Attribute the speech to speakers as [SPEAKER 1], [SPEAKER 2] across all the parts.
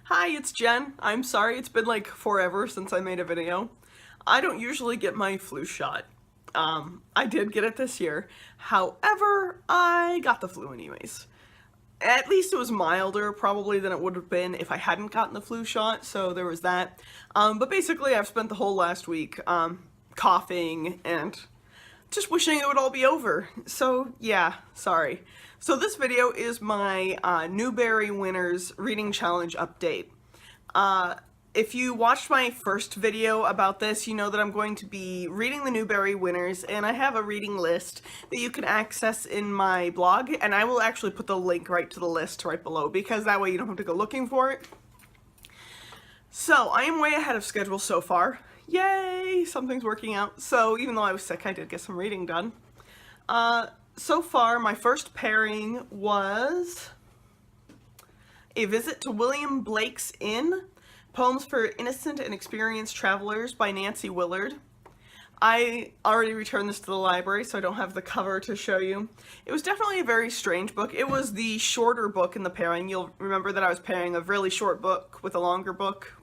[SPEAKER 1] Hi, it's Jen. I'm sorry it's been like forever since I made a video. I don't usually get my flu shot. I did get it this year. However, I got the flu anyways. At least it was milder probably than it would have been if I hadn't gotten the flu shot, so there was that. But basically I've spent the whole last week coughing and just wishing it would all be over. So yeah, sorry. So this video is my Newbery Winners Reading Challenge update. If you watched my first video about this, you know that I'm going to be reading the Newbery winners, and I have a reading list that you can access in my blog, and I will actually put the link right to the list right below, because that way you don't have to go looking for it. So, I am way ahead of schedule so far. Yay! Something's working out. So, even though I was sick, I did get some reading done. So far, my first pairing was A Visit to William Blake's Inn, Poems for Innocent and Experienced Travelers by Nancy Willard. I already returned this to the library, so I don't have the cover to show you. It was definitely a very strange book. It was the shorter book in the pairing. You'll remember that I was pairing a really short book with a longer book.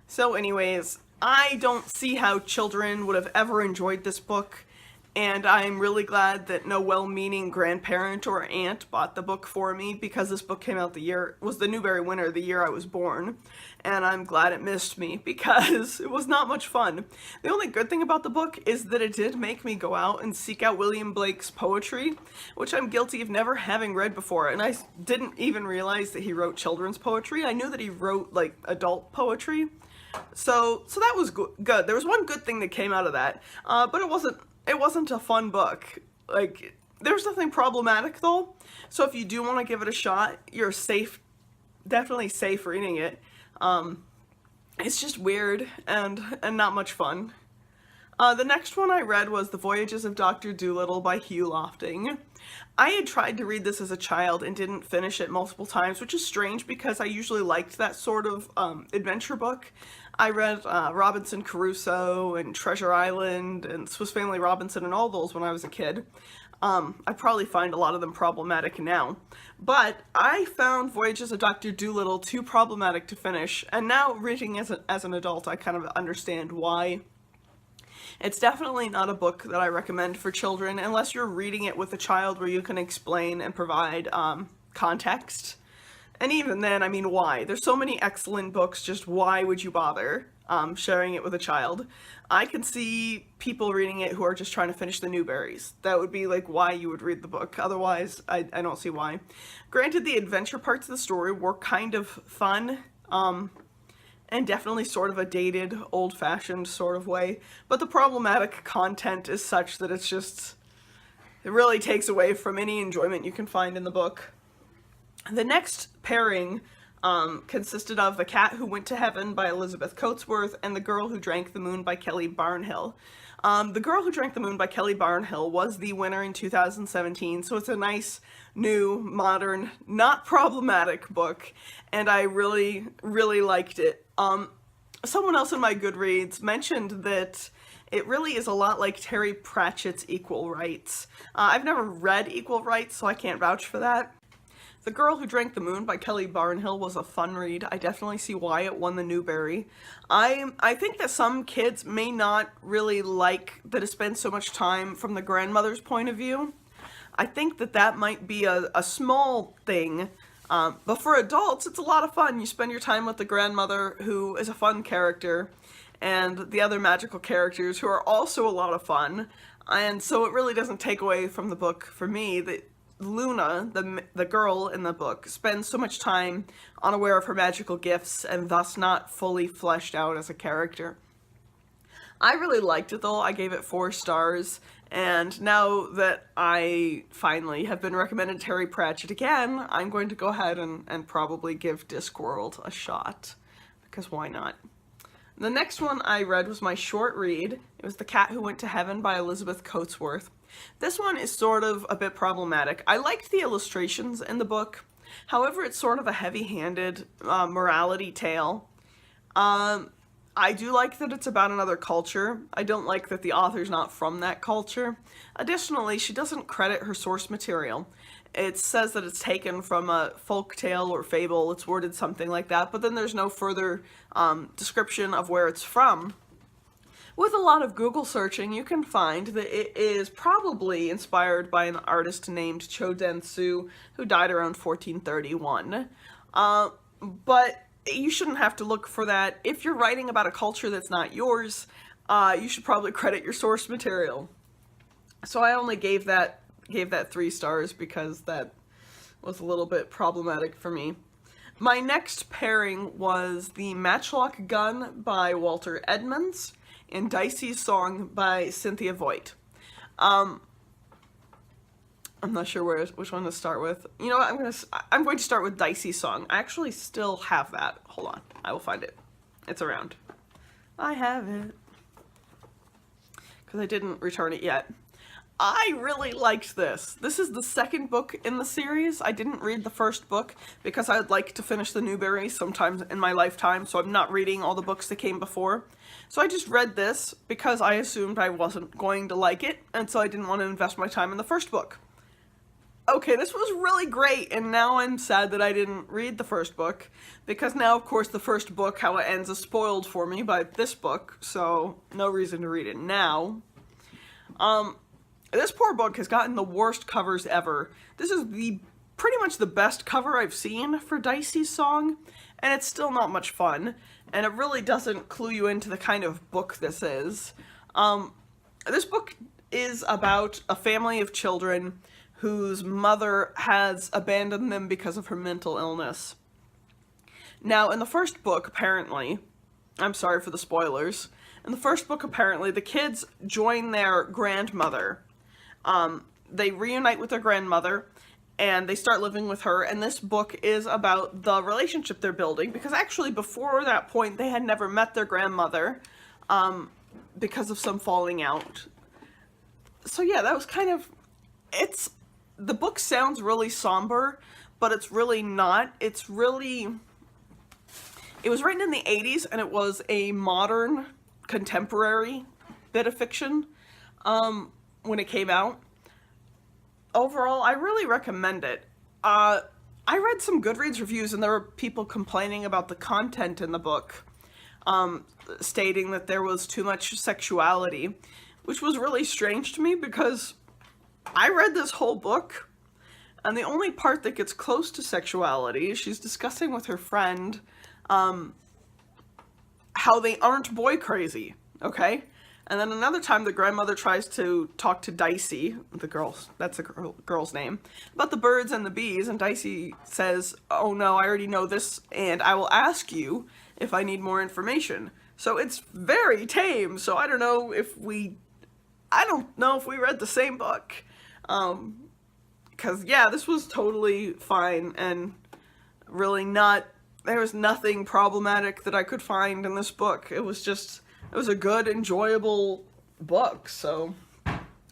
[SPEAKER 1] So anyways, I don't see how children would have ever enjoyed this book. And I'm really glad that no well-meaning grandparent or aunt bought the book for me, because this book came out was the Newbery winner the year I was born. And I'm glad it missed me, because it was not much fun. The only good thing about the book is that it did make me go out and seek out William Blake's poetry, which I'm guilty of never having read before. And I didn't even realize that he wrote children's poetry. I knew that he wrote like adult poetry. So that was good. There was one good thing that came out of that, but it wasn't a fun book. Like, there's nothing problematic though, so if you do want to give it a shot, you're definitely safe reading it. It's just weird and not much fun. The next one I read was The Voyages of Dr. Dolittle by Hugh Lofting. I had tried to read this as a child and didn't finish it multiple times, which is strange because I usually liked that sort of adventure book. I read Robinson Crusoe and Treasure Island and Swiss Family Robinson and all those when I was a kid. I probably find a lot of them problematic now. But I found Voyages of Dr. Dolittle too problematic to finish, and now reading as an adult I kind of understand why. It's definitely not a book that I recommend for children unless you're reading it with a child where you can explain and provide context. And even then, I mean, why? There's so many excellent books, just why would you bother sharing it with a child? I can see people reading it who are just trying to finish the Newberries. That would be like why you would read the book. Otherwise, I don't see why. Granted, the adventure parts of the story were kind of fun, and definitely sort of a dated, old-fashioned sort of way, but the problematic content is such that it really takes away from any enjoyment you can find in the book. The next pairing consisted of The Cat Who Went to Heaven by Elizabeth Coatsworth and The Girl Who Drank the Moon by Kelly Barnhill. The Girl Who Drank the Moon by Kelly Barnhill was the winner in 2017, so it's a nice, new, modern, not problematic book, and I really, really liked it. Someone else in my Goodreads mentioned that it really is a lot like Terry Pratchett's Equal Rights. I've never read Equal Rights, so I can't vouch for that. The Girl Who Drank the Moon by Kelly Barnhill was a fun read. I definitely see why it won the Newbery. I think that some kids may not really like that it spends so much time from the grandmother's point of view. I think that might be a small thing, but for adults it's a lot of fun. You spend your time with the grandmother, who is a fun character, and the other magical characters, who are also a lot of fun, and so it really doesn't take away from the book for me that Luna, the girl in the book, spends so much time unaware of her magical gifts and thus not fully fleshed out as a character. I really liked it though. I gave it 4 stars, and now that I finally have been recommended Terry Pratchett again, I'm going to go ahead and probably give Discworld a shot, because why not? The next one I read was my short read. It was The Cat Who Went to Heaven by Elizabeth Coatsworth. This one is sort of a bit problematic. I liked the illustrations in the book, however it's sort of a heavy-handed morality tale. I do like that it's about another culture. I don't like that the author's not from that culture. Additionally, she doesn't credit her source material. It says that it's taken from a folk tale or fable. It's worded something like that, but then there's no further description of where it's from. With a lot of Google searching, you can find that it is probably inspired by an artist named Cho Den-soo, who died around 1431. But you shouldn't have to look for that. If you're writing about a culture that's not yours, you should probably credit your source material. So I only gave that 3 stars because that was a little bit problematic for me. My next pairing was the Matchlock Gun by Walter Edmonds and Dicey's Song by Cynthia Voigt. I'm not sure which one to start with. You know what, I'm going to start with Dicey's Song. I actually still have that. Hold on, I will find it. It's around. I have it. Because I didn't return it yet. I really liked this. This is the second book in the series. I didn't read the first book because I would like to finish the Newbery sometime in my lifetime, so I'm not reading all the books that came before. So I just read this because I assumed I wasn't going to like it, and so I didn't want to invest my time in the first book. Okay, this was really great, and now I'm sad that I didn't read the first book, because now, of course, the first book, how it ends, is spoiled for me by this book, so no reason to read it now. This poor book has gotten the worst covers ever. This is pretty much the best cover I've seen for Dicey's Song, and it's still not much fun, and it really doesn't clue you into the kind of book this is. This book is about a family of children whose mother has abandoned them because of her mental illness. Now, in the first book, apparently, I'm sorry for the spoilers, in the first book, apparently, the kids join their grandmother. They reunite with their grandmother, and they start living with her, and this book is about the relationship they're building, because actually before that point they had never met their grandmother, because of some falling out. So yeah, that was kind of, the book sounds really somber, but it's really not. It was written in the 80s, and it was a modern, contemporary bit of fiction, when it came out. Overall, I really recommend it. I read some Goodreads reviews, and there were people complaining about the content in the book, stating that there was too much sexuality, which was really strange to me because I read this whole book, and the only part that gets close to sexuality is she's discussing with her friend how they aren't boy crazy, okay? And then another time the grandmother tries to talk to Dicey, that's the girl's name, about the birds and the bees, and Dicey says, oh no, I already know this, and I will ask you if I need more information. So it's very tame, so I don't know if we read the same book. Because yeah, this was totally fine, and really there was nothing problematic that I could find in this book. It was a good, enjoyable book, so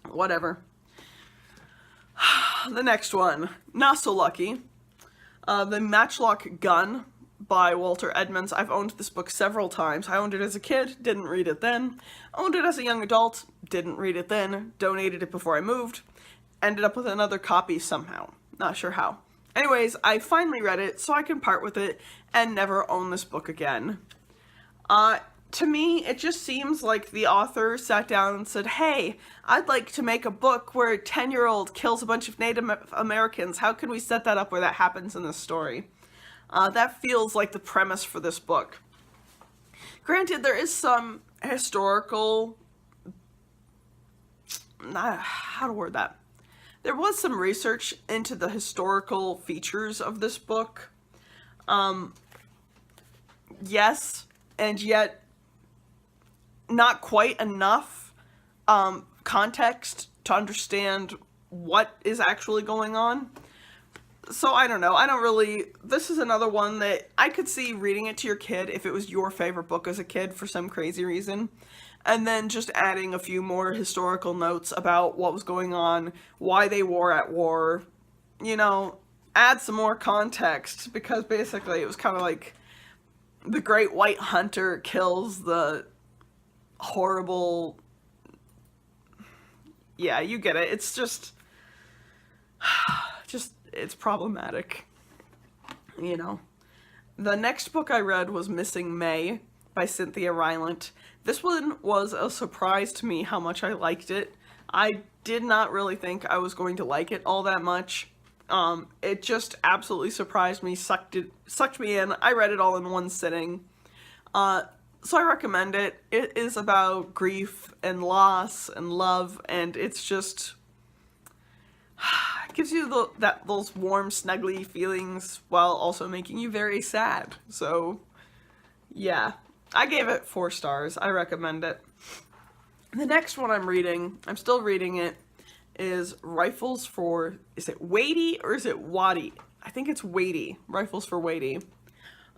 [SPEAKER 1] whatever. The next one, not so lucky. The Matchlock Gun by Walter Edmonds. I've owned this book several times. I owned it as a kid, didn't read it then. Owned it as a young adult, didn't read it then. Donated it before I moved. Ended up with another copy somehow. Not sure how. Anyways, I finally read it, so I can part with it and never own this book again. To me, it just seems like the author sat down and said, hey, I'd like to make a book where a 10-year-old kills a bunch of Native Americans. How can we set that up where that happens in this story? That feels like the premise for this book. Granted, there is some historical... how to word that? There was some research into the historical features of this book. Yes, and yet not quite enough context to understand what is actually going on. So I don't know. This is another one that I could see reading it to your kid if it was your favorite book as a kid for some crazy reason. And then just adding a few more historical notes about what was going on, why they were at war, add some more context, because basically it was kind of like the Great White Hunter kills the horrible... Yeah, you get it. It's just it's problematic, you know. The next book I read was Missing May by Cynthia Ryland. This one was a surprise to me how much I liked it. I did not really think I was going to like it all that much. It just absolutely surprised me, sucked me in. I read it all in one sitting. So I recommend it. It is about grief and loss and love, and it's just it gives you those warm, snuggly feelings while also making you very sad. So yeah, I gave it 4 stars. I recommend it. The next one I'm reading, I'm still reading it, is Rifles for, is it Watie or is it Watie? I think it's Watie. Rifles for Watie,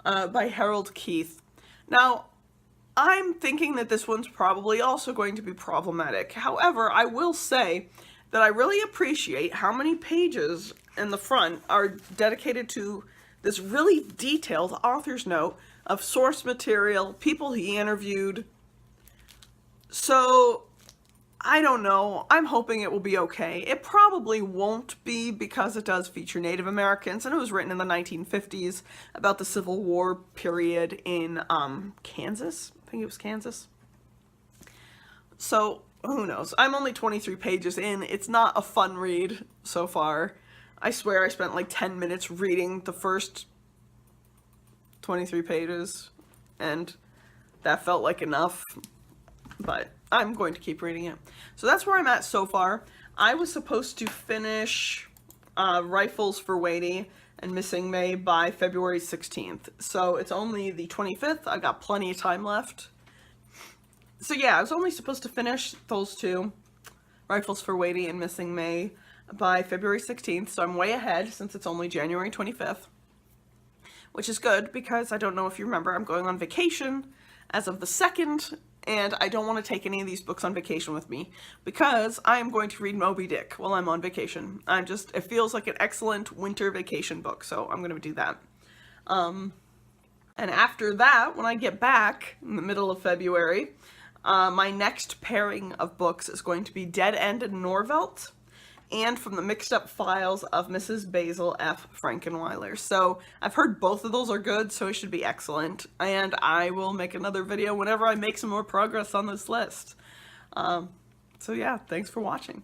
[SPEAKER 1] by Harold Keith. Now, I'm thinking that this one's probably also going to be problematic. However, I will say that I really appreciate how many pages in the front are dedicated to this really detailed author's note of source material, people he interviewed. So, I don't know. I'm hoping it will be okay. It probably won't be because it does feature Native Americans, and it was written in the 1950s about the Civil War period in Kansas. I think it was Kansas. So, who knows? I'm only 23 pages in. It's not a fun read so far. I swear I spent like 10 minutes reading the first 23 pages, and that felt like enough. But I'm going to keep reading it. So that's where I'm at so far. I was supposed to finish Rifles for Watie and Missing May by February 16th. So it's only the 25th. I got plenty of time left. So yeah, I was only supposed to finish those 2, Rifles for Watie and Missing May, by February 16th. So I'm way ahead since it's only January 25th. Which is good because I don't know if you remember, I'm going on vacation as of the 2nd. And I don't want to take any of these books on vacation with me because I am going to read Moby Dick while I'm on vacation. It feels like an excellent winter vacation book, so I'm going to do that. And after that, when I get back in the middle of February, my next pairing of books is going to be Dead End and Norvelt, and From the Mixed Up Files of Mrs. Basil F. Frankenweiler. So I've heard both of those are good, so it should be excellent. And I will make another video whenever I make some more progress on this list. So yeah, thanks for watching.